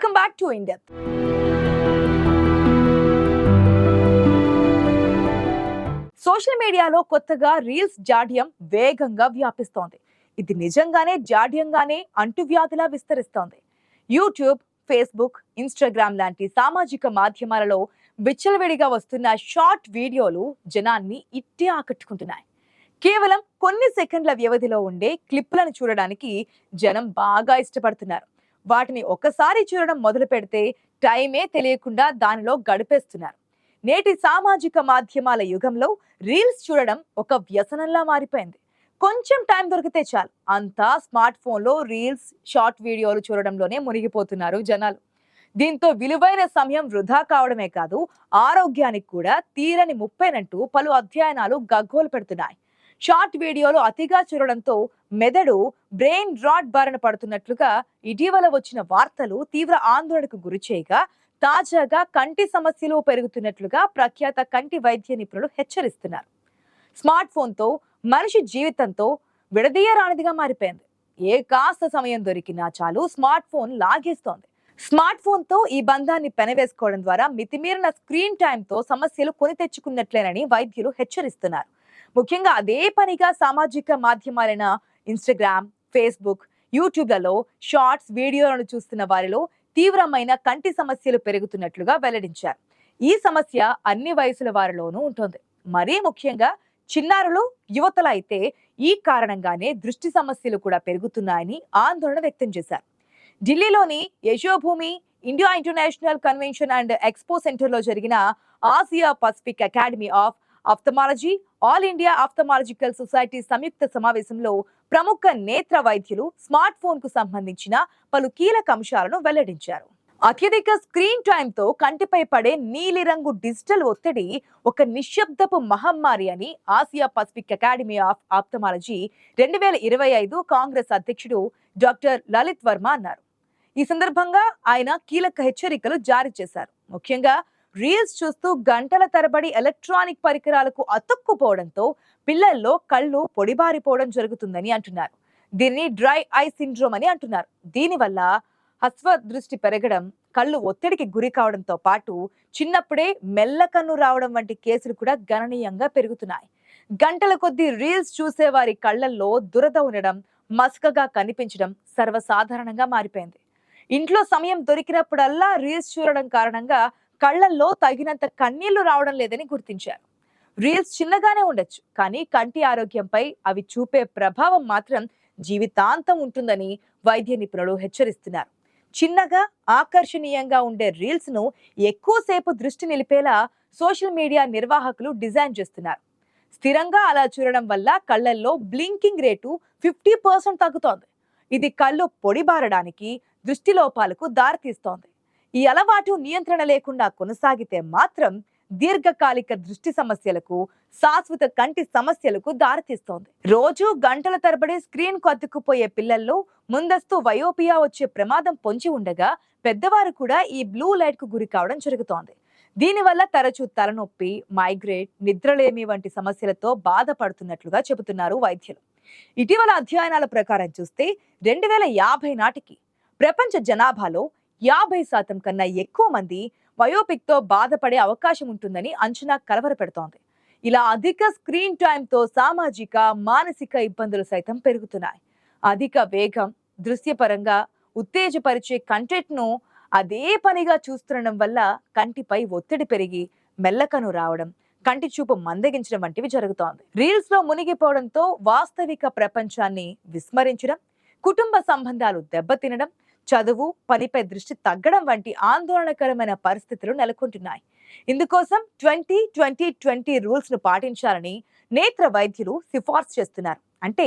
Welcome back to India. Social మీడియాలో కొత్తగా reels జాడ్యం వేగంగా వ్యాపిస్తోంది. ఇది నిజంగానే జాడ్యంగానే అంటువ్యాధిలా విస్తరిస్తోంది. యూట్యూబ్, ఫేస్బుక్, ఇన్స్టాగ్రామ్ లాంటి సామాజిక మాధ్యమాలలో విచ్చలవిడిగా వస్తున్న షార్ట్ వీడియోలు జనాన్ని ఇట్టే ఆకట్టుకుంటున్నాయి. కేవలం కొన్ని సెకండ్ల వ్యవధిలో ఉండే క్లిప్లను చూడడానికి జనం బాగా ఇష్టపడుతున్నారు. వాటిని ఒకసారి చూడడం మొదలు పెడితే టైమే తెలియకుండా దానిలో గడిపేస్తున్నారు. నేటి సామాజిక మాధ్యమాల యుగంలో రీల్స్ చూడడం ఒక వ్యసనంలా మారిపోయింది. కొంచెం టైం దొరికితే చాలు అంతా స్మార్ట్ ఫోన్లో రీల్స్, షార్ట్ వీడియోలు చూడడంలోనే మునిగిపోతున్నారు జనాలు. దీంతో విలువైన సమయం వృధా కావడమే కాదు, ఆరోగ్యానికి కూడా తీరని ముప్పేనంటూ పలు అధ్యయనాలు గగ్గోలు పెడుతున్నాయి. షార్ట్ వీడియోలు అతిగా చూడడంతో మెదడు బ్రెయిన్ రాట్ బారిన పడుతున్నట్లుగా ఇటీవల వచ్చిన వార్తలు తీవ్ర ఆందోళనకు గురిచేయగా, తాజాగా కంటి సమస్యలు పెరుగుతున్నట్లుగా ప్రఖ్యాత కంటి వైద్య నిపుణులు హెచ్చరిస్తున్నారు. స్మార్ట్ ఫోన్తో మనిషి జీవితంతో విడదీయరానిదిగా మారిపోయింది. ఏ కాస్త సమయం దొరికినా చాలు స్మార్ట్ ఫోన్ లాగేస్తోంది. స్మార్ట్ ఫోన్ తో ఈ బంధాన్ని పెనవేసుకోవడం ద్వారా మితిమీరిన స్క్రీన్ టైంతో సమస్యలు కొని తెచ్చుకున్నట్లేనని వైద్యులు హెచ్చరిస్తున్నారు. ముఖ్యంగా అదే పనిగా సామాజిక మాధ్యమాలైన ఇన్స్టాగ్రామ్, ఫేస్బుక్, యూట్యూబ్లలో షార్ట్స్ వీడియోలను చూస్తున్న వారిలో తీవ్రమైన కంటి సమస్యలు పెరుగుతున్నట్లుగా వెల్లడించారు. ఈ సమస్య అన్ని వయసుల వారిలోనూ ఉంటుంది. మరీ ముఖ్యంగా చిన్నారులు, యువతల అయితే ఈ కారణంగానే దృష్టి సమస్యలు కూడా పెరుగుతున్నాయని ఆందోళన వ్యక్తం చేశారు. ఢిల్లీలోని Yashobhoomi India International Convention and Expo Centre లో జరిగిన Asia Pacific Academy of Ophthalmology, All India Ophthalmological Society సంయుక్త సమావేశంలో ప్రముఖ నేత్ర వైద్యులు స్మార్ట్ ఫోన్ కు సంబంధించిన పలు కీలక అంశాలను వెల్లడించారు. అత్యధిక స్క్రీన్ టైంతో కంటిపై పడే నీలిరంగు డిజిటల్ ఒత్తిడి ఒక నిశ్శబ్దపు మహమ్మారి అని Asia Pacific Academy of ophthalmology 2025 Congress అధ్యక్షుడు డాక్టర్ లలిత్ వర్మ అన్నారు. ఈ సందర్భంగా ఆయన కీలక హెచ్చరికలు జారీ చేశారు. ముఖ్యంగా రీల్స్ చూస్తూ గంటల తరబడి ఎలక్ట్రానిక్ పరికరాలకు అతుక్కుపోవడంతో పిల్లల్లో కళ్ళు పొడిబారిపోవడం జరుగుతుందని అంటున్నారు. దీన్ని డ్రై ఐ సిండ్రోమ్ అని అంటున్నారు. దీనివల్ల హస్వ దృష్టి పెరగడం, కళ్ళు ఒత్తిడికి గురి కావడంతో పాటు చిన్నప్పుడే మెల్లకన్ను రావడం వంటి కేసులు కూడా గణనీయంగా పెరుగుతున్నాయి. గంటల కొద్దీ రీల్స్ చూసే వారి కళ్లల్లో దురద ఉండడం, మసకగా కనిపించడం సర్వసాధారణంగా మారిపోయింది. ఇంట్లో సమయం దొరికినప్పుడల్లా రీల్స్ చూడడం కారణంగా కళ్లల్లో తగినంత కన్నీళ్లు రావడం లేదని గుర్తించారు. రీల్స్ చిన్నగానే ఉండొచ్చు, కానీ కంటి ఆరోగ్యంపై అవి చూపే ప్రభావం మాత్రం జీవితాంతం ఉంటుందని వైద్య నిపుణులు హెచ్చరిస్తున్నారు. చిన్నగా, ఆకర్షణీయంగా ఉండే రీల్స్ ను ఎక్కువసేపు దృష్టి నిలిపేలా సోషల్ మీడియా నిర్వాహకులు డిజైన్ చేస్తున్నారు. స్థిరంగా అలా చూడడం వల్ల కళ్లల్లో బ్లింకింగ్ రేటు 50% తగ్గుతోంది. ఇది కళ్ళు పొడిబారడానికి, దృష్టి లోపాలకు దారితీస్తోంది. ఈ అలవాటు నియంత్రణ లేకుండా కొనసాగితే మాత్రం దీర్ఘకాలిక దృష్టి సమస్యలకు, శాశ్వత కంటి సమస్యలకు దారితీస్తోంది. రోజు గంటల తరబడి స్క్రీన్ కు అతుక్కుపోయే పిల్లల్లో ముందస్తు వయోపియా వచ్చే ప్రమాదం పొంచి ఉండగా, పెద్దవారు కూడా ఈ బ్లూ లైట్ కు గురి కావడం జరుగుతోంది. దీనివల్ల తరచూ తలనొప్పి, మైగ్రేన్, నిద్రలేమి వంటి సమస్యలతో బాధపడుతున్నట్లుగా చెబుతున్నారు వైద్యులు. ఇటీవల అధ్యయనాల ప్రకారం చూస్తే 2050 నాటికి ప్రపంచ జనాభాలో 50% కన్నా ఎక్కువ మంది వయోపిక్ తో బాధపడే అవకాశం ఉంటుందని అంచనా కలవరపెడుతోంది. ఇలా అధిక స్క్రీన్ టైంతో సామాజిక, మానసిక ఇబ్బందులు సైతం పెరుగుతున్నాయి. అధిక వేగం, దృశ్యపరంగా ఉత్తేజపరిచే కంటెంట్ ను అదే పనిగా చూస్తుండడం వల్ల కంటిపై ఒత్తిడి పెరిగి మెల్లకను రావడం, కంటి చూపు మందగించడం వంటివి జరుగుతోంది. రీల్స్ లో మునిగిపోవడంతో వాస్తవిక ప్రపంచాన్ని విస్మరించడం, కుటుంబ సంబంధాలు దెబ్బతినడం, చదువు, పనిపై దృష్టి తగ్గడం వంటి ఆందోళనకరమైన పరిస్థితులు నెలకొంటున్నాయి. ఇందుకోసం 20-20-20 రూల్స్ ను పాటించాలని నేత్ర వైద్యులు సిఫార్సు చేస్తున్నారు. అంటే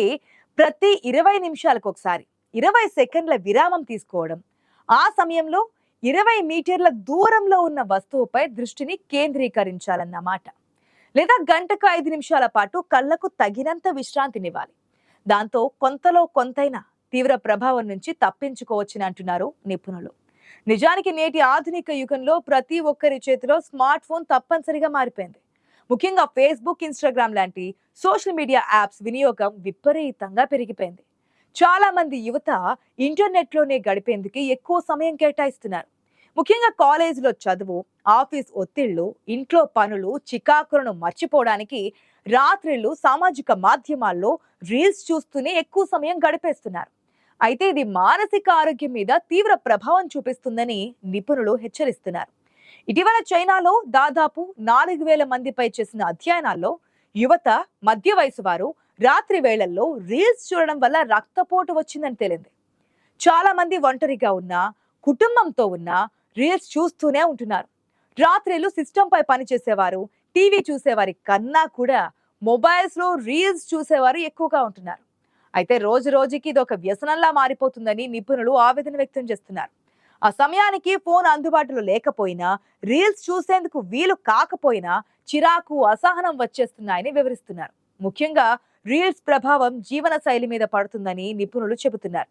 ప్రతి 20 నిమిషాలకు ఒకసారి 20 సెకండ్ల విరామం తీసుకోవడం, ఆ సమయంలో 20 మీటర్ల దూరంలో ఉన్న వస్తువుపై దృష్టిని కేంద్రీకరించాలన్నమాట. లేదా గంటకు 5 నిమిషాల పాటు కళ్లకు తగినంత విశ్రాంతినివ్వాలి. దాంతో కొంతలో కొంతైనా తీవ్ర ప్రభావం నుంచి తప్పించుకోవచ్చని అంటున్నారు నిపుణులు. నిజానికి నేటి ఆధునిక యుగంలో ప్రతి ఒక్కరి చేతిలో స్మార్ట్ ఫోన్ తప్పనిసరిగా మారిపోయింది. ముఖ్యంగా ఫేస్బుక్, ఇన్స్టాగ్రామ్ లాంటి సోషల్ మీడియా యాప్స్ వినియోగం విపరీతంగా పెరిగిపోయింది. చాలా మంది యువత ఇంటర్నెట్లోనే గడిపేందుకు ఎక్కువ సమయం కేటాయిస్తున్నారు. ముఖ్యంగా కాలేజీలో చదువు, ఆఫీస్ ఒత్తిళ్లు, ఇంట్లో పనులు, చికాకులను మర్చిపోవడానికి రాత్రిళ్ళు సామాజిక మాధ్యమాల్లో రీల్స్ చూస్తూనే ఎక్కువ సమయం గడిపేస్తున్నారు. అయితే ఇది మానసిక ఆరోగ్యం మీద తీవ్ర ప్రభావం చూపిస్తుందని నిపుణులు హెచ్చరిస్తున్నారు. ఇటీవల చైనాలో దాదాపు 4,000 మందిపై చేసిన అధ్యయనాల్లో యువత, మధ్య వయసు వారు రాత్రి వేళల్లో రీల్స్ చూడడం వల్ల రక్తపోటు వచ్చిందని తేలింది. చాలా మంది ఒంటరిగా ఉన్నా, కుటుంబంతో ఉన్నా రీల్స్ చూస్తూనే ఉంటున్నారు. రాత్రిళ్ళు సిస్టమ్ పై పనిచేసేవారు, టీవీ చూసేవారి కన్నా కూడా మొబైల్స్ లో రీల్స్ చూసేవారు ఎక్కువగా ఉంటున్నారు. అయితే రోజు రోజుకి ఇది ఒక వ్యసనంలా మారిపోతుందని నిపుణులు ఆవేదన వ్యక్తం చేస్తున్నారు. ఆ సమయానికి ఫోన్ అందుబాటులో లేకపోయినా, రీల్స్ చూసేందుకు వీలు కాకపోయినా చిరాకు, అసహనం వచ్చేస్తున్నాయని వివరిస్తున్నారు. ముఖ్యంగా రీల్స్ ప్రభావం జీవన శైలి మీద పడుతుందని నిపుణులు చెబుతున్నారు.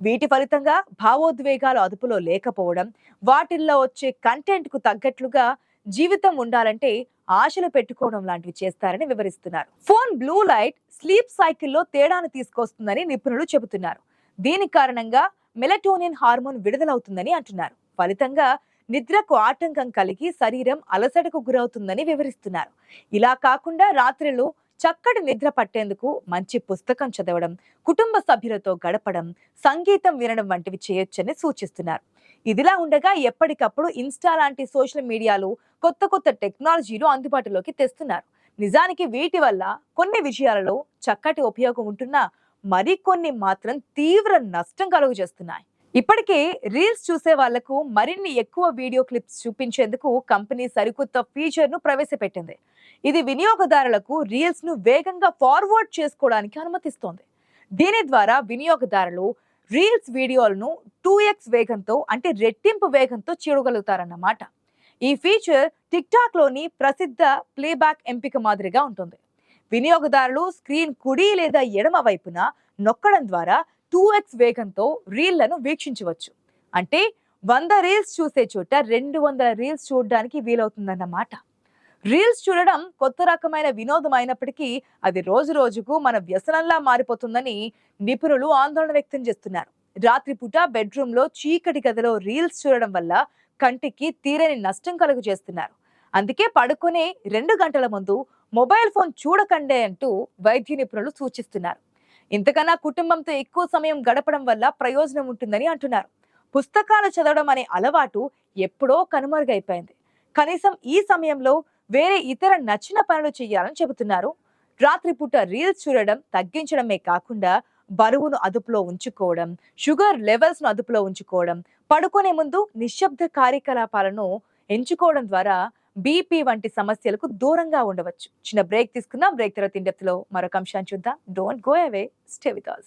వీటి ఫలితంగా భావోద్వేగాలు అదుపులో లేకపోవడం, వాటిల్లో వచ్చే కంటెంట్ కు తగ్గట్లుగా జీవితం ఉండాలంటే ఆశలు పెట్టుకోవడం లాంటివి చేస్తారని వివరిస్తున్నారు. ఫోన్ బ్లూ లైట్ స్లీప్ సైకిల్లో తేడాను తీసుకొస్తుందని నిపుణులు చెబుతున్నారు. దీని కారణంగా మెలటోనిన్ హార్మోన్ విడుదలవుతుందని అంటున్నారు. ఫలితంగా నిద్రకు ఆటంకం కలిగి శరీరం అలసటకు గురవుతుందని వివరిస్తున్నారు. ఇలా కాకుండా రాత్రిలో చక్కటి నిద్ర పట్టేందుకు మంచి పుస్తకం చదవడం, కుటుంబ సభ్యులతో గడపడం, సంగీతం వినడం వంటివి చేయొచ్చని సూచిస్తున్నారు. ఇదిలా ఉండగా ఎప్పటికప్పుడు ఇన్స్టా లాంటి సోషల్ మీడియాలు కొత్త కొత్త టెక్నాలజీలు అందుబాటులోకి తెస్తున్నారు. నిజానికి వీటి వల్ల కొన్ని విషయాలలో చక్కటి ఉపయోగం ఉంటున్నా మరికొన్ని మాత్రం తీవ్ర నష్టం కలుగజేస్తున్నాయి. ఇప్పటికే రీల్స్ చూసే వాళ్లకు మరిన్ని ఎక్కువ వీడియో క్లిప్స్ చూపించేందుకు కంపెనీ సరికొత్త ఫీచర్ ను ప్రవేశపెట్టింది. ఇది వినియోగదారులకు రీల్స్ ను వేగంగా ఫార్వర్డ్ చేసుకోవడానికి అనుమతిస్తోంది. దీని ద్వారా వినియోగదారులు రీల్స్ వీడియోలను 2x వేగంతో, అంటే రెట్టింపు వేగంతో చూడగలుగుతారన్నమాట. ఈ ఫీచర్ టిక్ టాక్ లోని ప్రసిద్ధ ప్లేబ్యాక్ ఎంపిక మాదిరిగా ఉంటుంది. వినియోగదారులు స్క్రీన్ కుడి లేదా ఎడమ వైపున నొక్కడం ద్వారా 2x వేగంతో రీళ్లను వీక్షించవచ్చు. అంటే 100 రీల్స్ చూసే చోట 200 రీల్స్ చూడడానికి వీలవుతుందన్నమాట. రీల్స్ చూడడం కొత్త రకమైన వినోదం అయినప్పటికీ అది రోజు రోజుకు మన వ్యసనంలా మారిపోతుందని నిపుణులు ఆందోళన వ్యక్తం చేస్తున్నారు. రాత్రిపూట బెడ్రూమ్ లో చీకటి గదిలో రీల్స్ చూడడం వల్ల కంటికి తీరని నష్టం కలుగు చేస్తున్నారు. అందుకే పడుకునే 2 గంటల ముందు మొబైల్ ఫోన్ చూడకండే అంటూ వైద్య నిపుణులు సూచిస్తున్నారు. ఇంతకన్నా కుటుంబంతో ఎక్కువ సమయం గడపడం వల్ల ప్రయోజనం ఉంటుందని అంటున్నారు. పుస్తకాలు చదవడం అనే అలవాటు ఎప్పుడో కనుమరుగైపోయింది. కనీసం ఈ సమయంలో వేరే ఇతర నచ్చిన పనులు చేయాలని చెబుతున్నారు. రాత్రిపూట రీల్స్ చూడడం తగ్గించడమే కాకుండా బరువును అదుపులో ఉంచుకోవడం, షుగర్ లెవెల్స్ ను అదుపులో ఉంచుకోవడం, పడుకునే ముందు నిశ్శబ్ద కార్యకలాపాలను ఎంచుకోవడం ద్వారా బీపీ వంటి సమస్యలకు దూరంగా ఉండవచ్చు. చిన్న బ్రేక్ తీసుకుందాం. బ్రేక్ తర్వాత ఇన్ డెప్త్ లో మరొక అంశాన్ని చూద్దాం. Don't go away, stay with us.